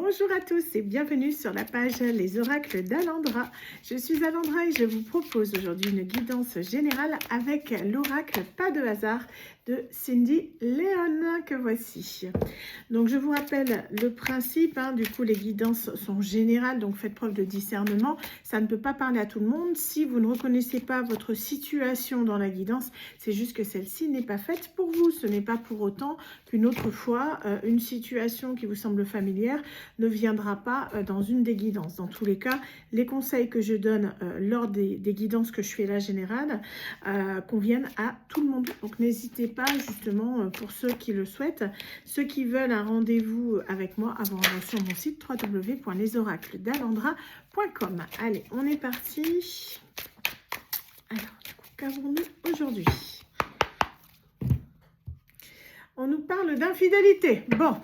Bonjour à tous et bienvenue sur la page Les Oracles d'Alandra. Je suis Alandra et je vous propose aujourd'hui une guidance générale avec l'oracle Pas de hasard de Cindy Léon que voici. Donc je vous rappelle le principe, du coup les guidances sont générales, donc faites preuve de discernement. Ça ne peut pas parler à tout le monde. Si vous ne reconnaissez pas votre situation dans la guidance, c'est juste que celle-ci n'est pas faite pour vous. Ce n'est pas pour autant qu'une autre fois, une situation qui vous semble familière ne viendra pas dans une des guidances. Dans tous les cas, les conseils que je donne lors des guidances que je fais là générales conviennent à tout le monde. Donc n'hésitez pas justement pour ceux qui le souhaitent, ceux qui veulent un rendez-vous avec moi, avant sur mon site www.lesoracled'alandra.com. Allez, on est parti. Alors, qu'avons-nous aujourd'hui? On nous parle d'infidélité. Bon,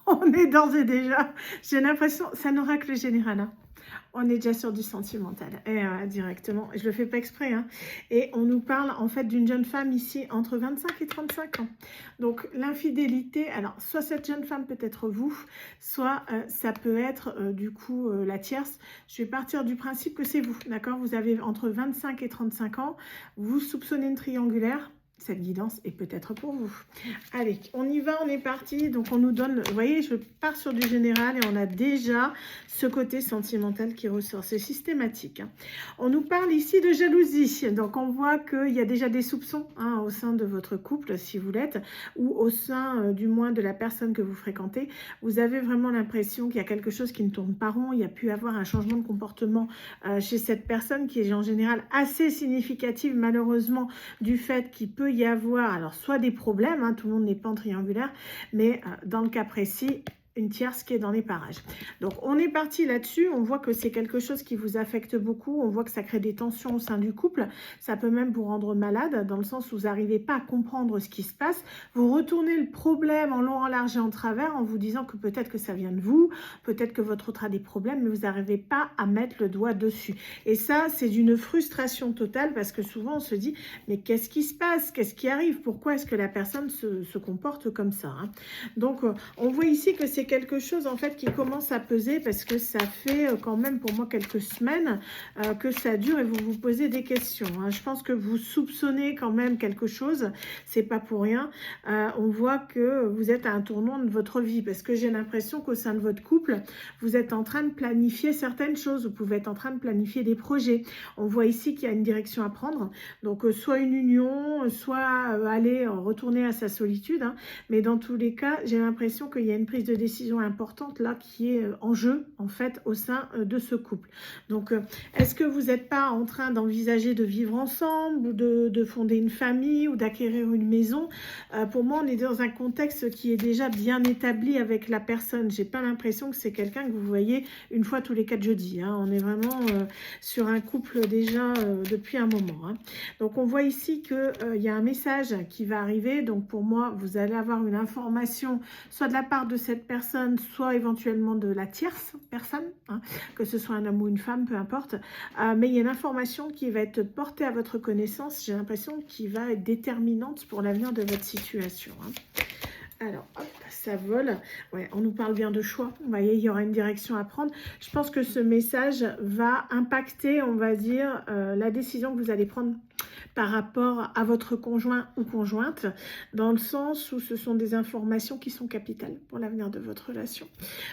on est d'ores et déjà, j'ai l'impression, c'est un oracle général. On est déjà sur du sentimental. Et directement, je le fais pas exprès. Et on nous parle en fait d'une jeune femme ici entre 25 et 35 ans. Donc l'infidélité, alors soit cette jeune femme peut être vous, soit ça peut être du coup la tierce. Je vais partir du principe que c'est vous, d'accord? Vous avez entre 25 et 35 ans, vous soupçonnez une triangulaire. Cette guidance est peut-être pour vous. Allez, on y va, on est parti. Donc, on nous donne, vous voyez, je pars sur du général et on a déjà ce côté sentimental qui ressort. C'est systématique. On nous parle ici de jalousie. Donc, on voit qu'il y a déjà des soupçons au sein de votre couple, si vous l'êtes, ou au sein, du moins, de la personne que vous fréquentez. Vous avez vraiment l'impression qu'il y a quelque chose qui ne tourne pas rond. Il y a pu avoir un changement de comportement chez cette personne qui est en général assez significative, malheureusement, du fait qu'il peut y avoir, alors soit des problèmes, tout le monde n'est pas en triangulaire, mais dans le cas précis, une tierce qui est dans les parages. Donc on est parti là-dessus, on voit que c'est quelque chose qui vous affecte beaucoup, on voit que ça crée des tensions au sein du couple, ça peut même vous rendre malade, dans le sens où vous n'arrivez pas à comprendre ce qui se passe, vous retournez le problème en long, en large et en travers, en vous disant que peut-être que ça vient de vous, peut-être que votre autre a des problèmes, mais vous n'arrivez pas à mettre le doigt dessus. Et ça, c'est d'une frustration totale, parce que souvent on se dit, mais qu'est-ce qui se passe? Qu'est-ce qui arrive? Pourquoi est-ce que la personne se comporte comme ça, Donc on voit ici que c'est quelque chose en fait qui commence à peser, parce que ça fait quand même pour moi quelques semaines que ça dure et vous vous posez des questions. Je pense que vous soupçonnez quand même quelque chose, c'est pas pour rien. On voit que vous êtes à un tournant de votre vie, parce que j'ai l'impression qu'au sein de votre couple, vous êtes en train de planifier certaines choses, vous pouvez être en train de planifier des projets. On voit ici qu'il y a une direction à prendre, donc soit une union, soit aller retourner à sa solitude, mais dans tous les cas, j'ai l'impression qu'il y a une prise de décision importante là qui est en jeu en fait au sein de ce couple. Donc est-ce que vous n'êtes pas en train d'envisager de vivre ensemble, ou de fonder une famille, ou d'acquérir une maison? Pour moi, on est dans un contexte qui est déjà bien établi avec la personne. J'ai pas l'impression que c'est quelqu'un que vous voyez une fois tous les 4 jeudis. On est vraiment sur un couple déjà depuis un moment. Donc on voit ici que il y a un message qui va arriver. Donc pour moi, vous allez avoir une information soit de la part de cette personne, soit éventuellement de la tierce personne, que ce soit un homme ou une femme, peu importe. Mais il y a une information qui va être portée à votre connaissance, j'ai l'impression, qui va être déterminante pour l'avenir de votre situation. Alors, hop, ça vole. Ouais, on nous parle bien de choix. Vous voyez, il y aura une direction à prendre. Je pense que ce message va impacter, on va dire, la décision que vous allez prendre par rapport à votre conjoint ou conjointe, dans le sens où ce sont des informations qui sont capitales pour l'avenir de votre relation.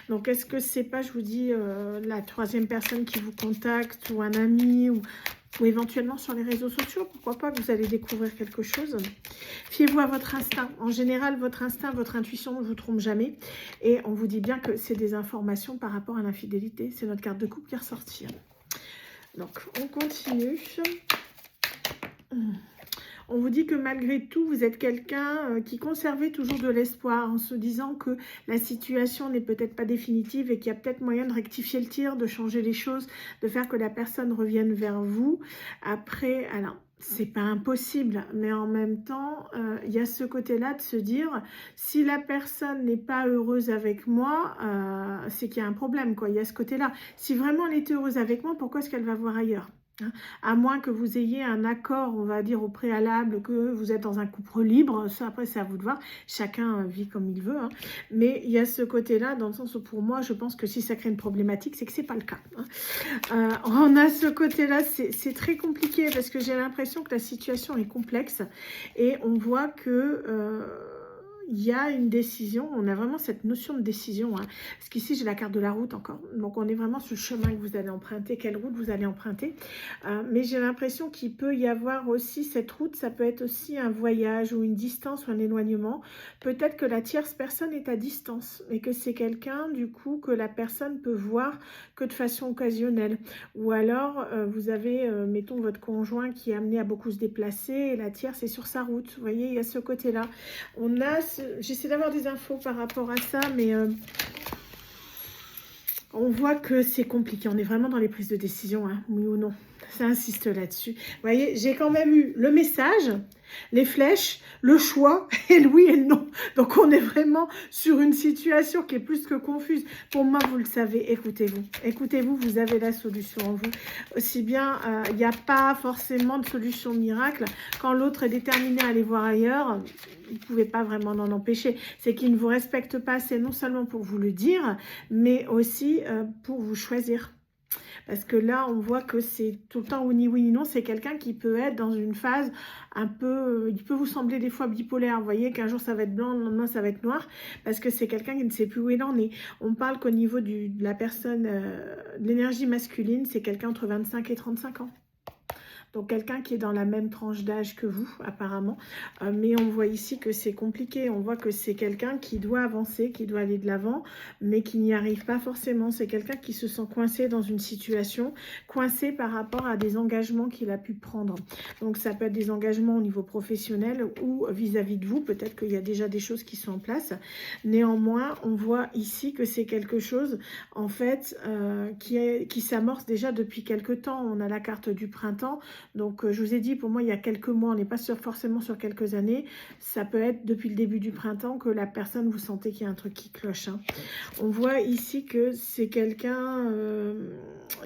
Donc, est-ce que c'est pas, je vous dis, la troisième personne qui vous contacte, ou un ami, ou éventuellement sur les réseaux sociaux, pourquoi pas, vous allez découvrir quelque chose. Fiez-vous à votre instinct. En général, votre instinct, votre intuition ne vous trompe jamais. Et on vous dit bien que c'est des informations par rapport à l'infidélité. C'est notre carte de coupe qui est ressortie. Donc, on continue. On vous dit que malgré tout, vous êtes quelqu'un qui conservait toujours de l'espoir, en se disant que la situation n'est peut-être pas définitive et qu'il y a peut-être moyen de rectifier le tir, de changer les choses, de faire que la personne revienne vers vous. Après, alors, c'est pas impossible, mais en même temps, il y a ce côté-là de se dire, si la personne n'est pas heureuse avec moi, c'est qu'il y a un problème, quoi. Il y a ce côté-là. Si vraiment elle est heureuse avec moi, pourquoi est-ce qu'elle va voir ailleurs ? hein. À moins que vous ayez un accord, on va dire, au préalable, que vous êtes dans un couple libre. Ça, après, c'est à vous de voir. Chacun vit comme il veut, hein. Mais il y a ce côté-là, dans le sens où, pour moi, je pense que si ça crée une problématique, c'est que c'est pas le cas, hein. On a ce côté-là, c'est très compliqué parce que j'ai l'impression que la situation est complexe et on voit que il y a une décision, on a vraiment cette notion de décision, hein, parce qu'ici j'ai la carte de la route encore, donc on est vraiment sur le chemin que vous allez emprunter, quelle route vous allez emprunter, mais j'ai l'impression qu'il peut y avoir aussi cette route, ça peut être aussi un voyage ou une distance ou un éloignement, peut-être que la tierce personne est à distance, et que c'est quelqu'un du coup que la personne peut voir que de façon occasionnelle, ou alors vous avez, mettons, votre conjoint qui est amené à beaucoup se déplacer, et la tierce est sur sa route, vous voyez, il y a ce côté-là. On a, j'essaie d'avoir des infos par rapport à ça, mais on voit que c'est compliqué. On est vraiment dans les prises de décision, hein, oui ou non. Ça insiste là-dessus. Vous voyez, j'ai quand même eu le message, les flèches, le choix et le oui et le non. Donc, on est vraiment sur une situation qui est plus que confuse. Pour moi, vous le savez, écoutez-vous. Écoutez-vous, vous avez la solution en vous. Aussi bien, il n'y a pas forcément de solution miracle. Quand l'autre est déterminé à aller voir ailleurs, vous ne pouvez pas vraiment en empêcher. C'est qu'il ne vous respecte pas, c'est non seulement pour vous le dire, mais aussi pour vous choisir. Parce que là, on voit que c'est tout le temps oui, oui, non. C'est quelqu'un qui peut être dans une phase un peu... il peut vous sembler des fois bipolaire. Vous voyez qu'un jour, ça va être blanc, le lendemain, ça va être noir. Parce que c'est quelqu'un qui ne sait plus où il en est. On parle qu'au niveau de la personne, de l'énergie masculine, c'est quelqu'un entre 25 et 35 ans. Donc, quelqu'un qui est dans la même tranche d'âge que vous, apparemment. Mais on voit ici que c'est compliqué. On voit que c'est quelqu'un qui doit avancer, qui doit aller de l'avant, mais qui n'y arrive pas forcément. C'est quelqu'un qui se sent coincé dans une situation, coincé par rapport à des engagements qu'il a pu prendre. Donc, ça peut être des engagements au niveau professionnel ou vis-à-vis de vous. Peut-être qu'il y a déjà des choses qui sont en place. Néanmoins, on voit ici que c'est quelque chose, en fait, qui s'amorce déjà depuis quelque temps. On a la carte du printemps. Donc, je vous ai dit, pour moi, il y a quelques mois, on n'est pas forcément sur quelques années. Ça peut être depuis le début du printemps que la personne, vous sentez qu'il y a un truc qui cloche, hein. On voit ici que c'est quelqu'un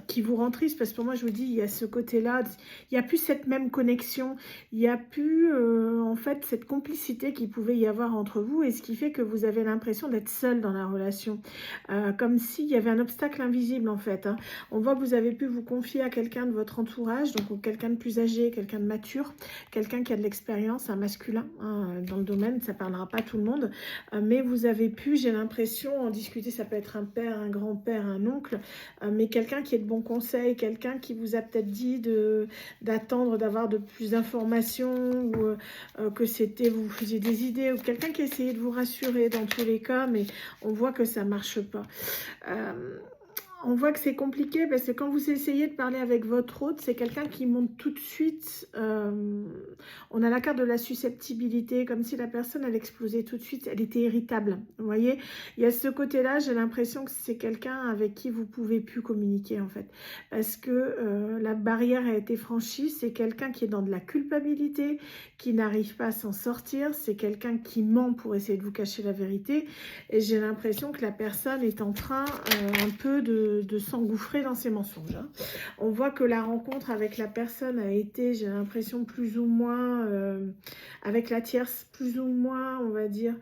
qui vous rend triste, parce que pour moi, je vous dis, il y a ce côté-là, il n'y a plus cette même connexion, il n'y a plus, en fait, cette complicité qu'il pouvait y avoir entre vous, et ce qui fait que vous avez l'impression d'être seul dans la relation, comme s'il y avait un obstacle invisible, en fait, hein. On voit que vous avez pu vous confier à quelqu'un de votre entourage, donc quelqu'un de plus âgé, quelqu'un de mature, quelqu'un qui a de l'expérience, un masculin, hein, dans le domaine, ça ne parlera pas à tout le monde, mais vous avez pu, j'ai l'impression, en discuter, ça peut être un père, un grand-père, un oncle, mais quelqu'un qui est de bons conseils, quelqu'un qui vous a peut-être dit d'attendre, d'avoir de plus d'informations, ou que c'était, vous faisiez des idées, ou quelqu'un qui a essayé de vous rassurer dans tous les cas, mais on voit que ça ne marche pas. On voit que c'est compliqué parce que quand vous essayez de parler avec votre hôte, c'est quelqu'un qui monte tout de suite. On a la carte de la susceptibilité, comme si la personne, elle explosait tout de suite. Elle était irritable. Vous voyez, il y a ce côté-là, j'ai l'impression que c'est quelqu'un avec qui vous ne pouvez plus communiquer, en fait. Parce que la barrière a été franchie. C'est quelqu'un qui est dans de la culpabilité, qui n'arrive pas à s'en sortir. C'est quelqu'un qui ment pour essayer de vous cacher la vérité. Et j'ai l'impression que la personne est en train un peu de s'engouffrer dans ses mensonges, hein. On voit que la rencontre avec la personne a été, j'ai l'impression, plus ou moins, avec la tierce, plus ou moins, on va dire,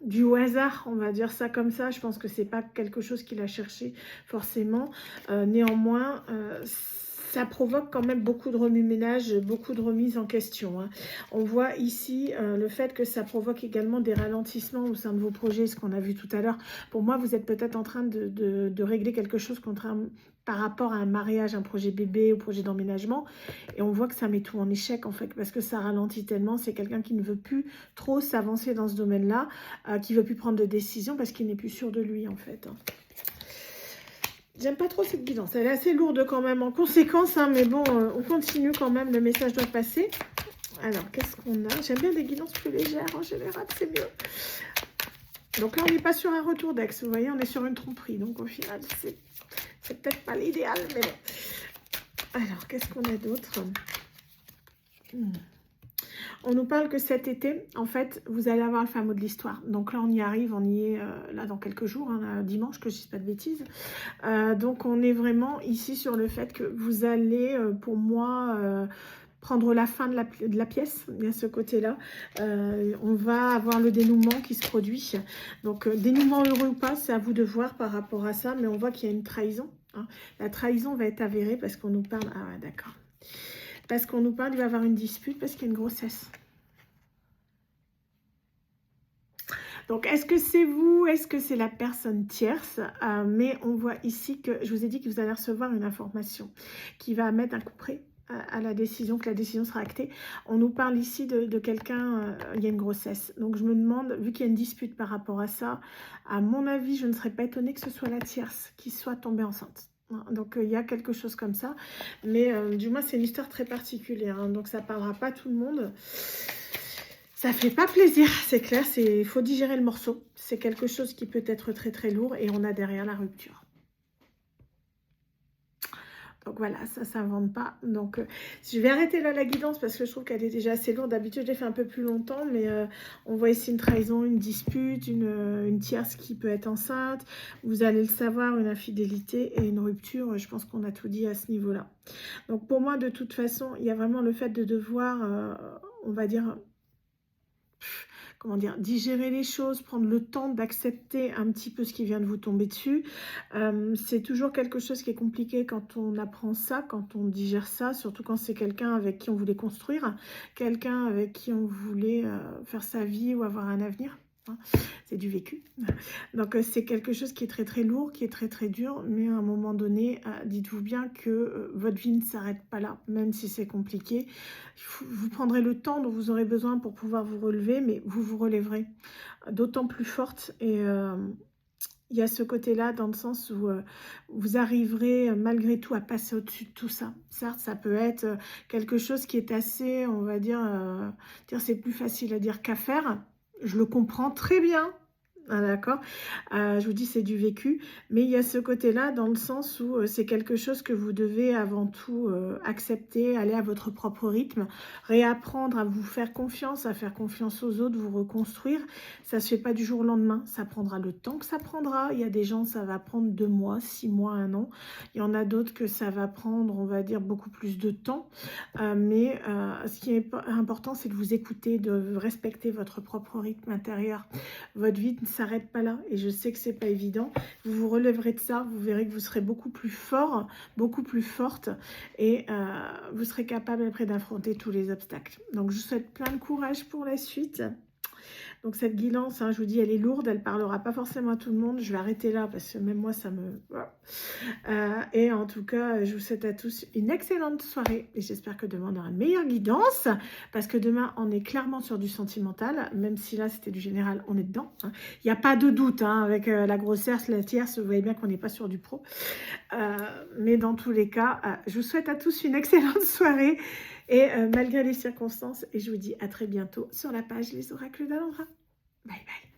du hasard, on va dire ça comme ça. Je pense que c'est pas quelque chose qu'il a cherché forcément. Néanmoins, ça provoque quand même beaucoup de remue-ménage, beaucoup de remises en question, hein. On voit ici le fait que ça provoque également des ralentissements au sein de vos projets, ce qu'on a vu tout à l'heure. Pour moi, vous êtes peut-être en train de régler quelque chose par rapport à un mariage, un projet bébé ou projet d'emménagement. Et on voit que ça met tout en échec, en fait, parce que ça ralentit tellement. C'est quelqu'un qui ne veut plus trop s'avancer dans ce domaine-là, qui ne veut plus prendre de décision parce qu'il n'est plus sûr de lui, en fait, hein. J'aime pas trop cette guidance, elle est assez lourde quand même en conséquence, hein, mais bon, on continue quand même, le message doit passer. Alors, qu'est-ce qu'on a? J'aime bien des guidances plus légères, en général, c'est mieux. Donc là, on n'est pas sur un retour d'ex, vous voyez, on est sur une tromperie, donc au final, c'est peut-être pas l'idéal, mais bon. Alors, qu'est-ce qu'on a d'autre? On nous parle que cet été, en fait, vous allez avoir le fameux de l'histoire. Donc là, on y arrive, on y est là dans quelques jours, hein, là, dimanche, que je ne dise pas de bêtises. Donc on est vraiment ici sur le fait que vous allez, pour moi, prendre la fin de la pièce. Il y a ce côté-là. On va avoir le dénouement qui se produit. Donc dénouement heureux ou pas, c'est à vous de voir par rapport à ça. Mais on voit qu'il y a une trahison. Hein. La trahison va être avérée parce qu'on nous parle... Ah ouais, d'accord. Parce qu'on nous parle, il va y avoir une dispute parce qu'il y a une grossesse. Donc, est-ce que c'est vous? Est-ce que c'est la personne tierce? Mais on voit ici que, je vous ai dit que vous allez recevoir une information qui va mettre un coup près à la décision, que la décision sera actée. On nous parle ici de quelqu'un, il y a une grossesse. Donc, je me demande, vu qu'il y a une dispute par rapport à ça, à mon avis, je ne serais pas étonnée que ce soit la tierce qui soit tombée enceinte. Donc, il y a quelque chose comme ça. Mais du moins, c'est une histoire très particulière. Hein, donc, ça ne parlera pas à tout le monde. Ça fait pas plaisir, c'est clair. Il faut digérer le morceau. C'est quelque chose qui peut être très, très lourd. Et on a derrière la rupture. Donc voilà, ça ne s'invente pas. Donc je vais arrêter là la guidance parce que je trouve qu'elle est déjà assez lourde. D'habitude, je l'ai fait un peu plus longtemps, mais on voit ici une trahison, une dispute, une tierce qui peut être enceinte. Vous allez le savoir, une infidélité et une rupture. Je pense qu'on a tout dit à ce niveau-là. Donc pour moi, de toute façon, il y a vraiment le fait de devoir, on va dire... comment dire, digérer les choses, prendre le temps d'accepter un petit peu ce qui vient de vous tomber dessus. C'est toujours quelque chose qui est compliqué quand on apprend ça, quand on digère ça, surtout quand c'est quelqu'un avec qui on voulait construire, quelqu'un avec qui on voulait faire sa vie ou avoir un avenir. Hein. C'est du vécu. Donc c'est quelque chose qui est très très lourd, qui est très très dur, mais à un moment donné, dites-vous bien que votre vie ne s'arrête pas là, même si c'est compliqué. Vous prendrez le temps dont vous aurez besoin pour pouvoir vous relever, mais vous vous relèverez d'autant plus forte. Et il y a ce côté-là dans le sens où vous arriverez malgré tout à passer au-dessus de tout ça. Certes, ça peut être quelque chose qui est assez, on va dire c'est plus facile à dire qu'à faire. Je le comprends très bien. Ah, d'accord, je vous dis c'est du vécu, mais il y a ce côté-là dans le sens où c'est quelque chose que vous devez avant tout accepter, aller à votre propre rythme, réapprendre à vous faire confiance, à faire confiance aux autres, vous reconstruire. Ça ne se fait pas du jour au lendemain, ça prendra le temps que ça prendra. Il y a des gens, ça va prendre 2 mois, 6 mois, 1 an. Il y en a d'autres que ça va prendre, on va dire, beaucoup plus de temps. Mais ce qui est important, c'est de vous écouter, de respecter votre propre rythme intérieur. Votre vie ne s'arrête pas là et je sais que c'est pas évident. Vous vous relèverez de ça, vous verrez que vous serez beaucoup plus fort, beaucoup plus forte et vous serez capable après d'affronter tous les obstacles. Donc je vous souhaite plein de courage pour la suite. Donc cette guidance, hein, je vous dis, elle est lourde, elle parlera pas forcément à tout le monde. Je vais arrêter là parce que même moi, ça me... et en tout cas, je vous souhaite à tous une excellente soirée. Et j'espère que demain, on aura une meilleure guidance. Parce que demain, on est clairement sur du sentimental. Même si là, c'était du général, on est dedans. Hein. Il n'y a pas de doute. Hein, avec la grossesse, la tierce, vous voyez bien qu'on n'est pas sur du pro. Mais dans tous les cas, je vous souhaite à tous une excellente soirée. Et malgré les circonstances, et je vous dis à très bientôt sur la page Les Oracles d'Alondra. Bye bye.